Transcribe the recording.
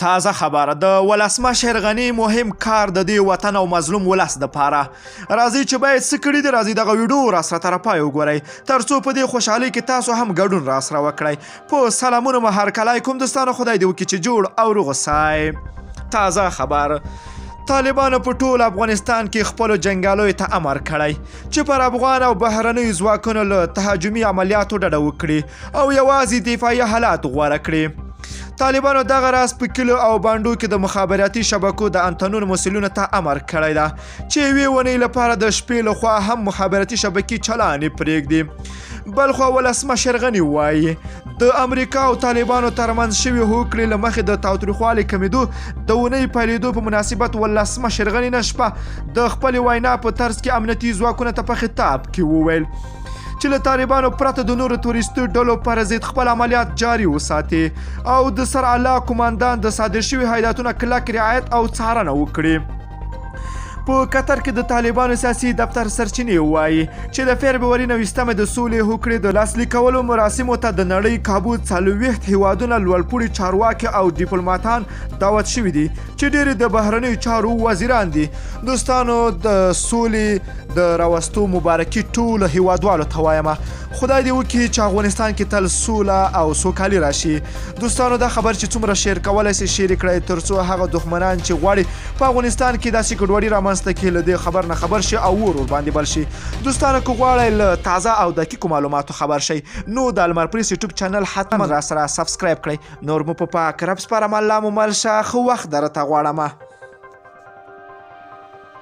تازه خبر د ولسمشر غني مهم کار د دې وطن او مظلوم ولس دپاره راځئ چې باید څه کړي دي راځئ دغه ویډیو راسره تر پای وګورئ تر څو په دې خوشحالۍ کې تاسو هم ګډون راسره وکړئ په سلامونه مو هرکلی کوم دوستانو خدای دې وکړي چې جوړ او روغ اوسئ. تازه خبر طالبانو په ټول افغانستان کې خپلو جنګیالیو ته امر کړی چې پر افغان او بهرنیو ځواکونو له تهاجمي عملیاتو ډډه وکړي او یوازې دفاعي حالات غوره کړي. طالبانو دغه راز په کلیو او بانډو کې د مخابراتي شبکو د انتنونو مسؤلینو ته امر کړی ده چې یوې اونۍ لپاره د شپې لخوا هم مخابراتي شبکې چلانې پرېږدي. بلخوا ولسمشر غني وایي د امریکا او طالبانو ترمنځ شوي هوکړې له مخې د تاوتریخوالي کمیدو د اونۍ پیلېدو په مناسبت ولسمشر غني نن شپه د خپلې وینا په طرز کې امنیتي ځواکونو ته په خطاب کې وویل چې له طالبانو پرته د نورو تورستي ډلو پر ضد خپل عملیات جاري وساتي او د سرعلا کمانډان د صادر شوي هدایتونو کلک رعایت او څارنه وکړي. په قطر کې د طالبانو سیاسي دفتر سرچینې وایي چې د فبروري 29 د سولې هوکړې د لاسلیک کولو مراسمو ته د نړۍ کابو 40 هیوادونه لوړپوړي چارواکي او ډیپلوماتان دعوت شوي دي چې ډېری د بهرنیو چارو وزیران دي. دوستانو د سولې د راوستو مبارکي ټولو هیوادوالو ته وایم خدای دې وکړي چې افغانستان کې تل سوله او سوکالي راشي. دوستانو دا خبر چې څومره شیر کولی شئ شیر کړئ تر څو هغه دښمنان چې غواړي په افغانستان کې داسې ګډوډي رامنځته کړي له دې خبر نه خبر شي او ور باندې بل شي. دوستانو که غواړئ له تازه او دقیقو معلوماتو خبر شئ نو د المار پریس یوټیوب چینل حتما راسره سبسکرایب کړئ. نور مو په پاک رب سپارم الله مو مل شه ښه وخت درته غواړم.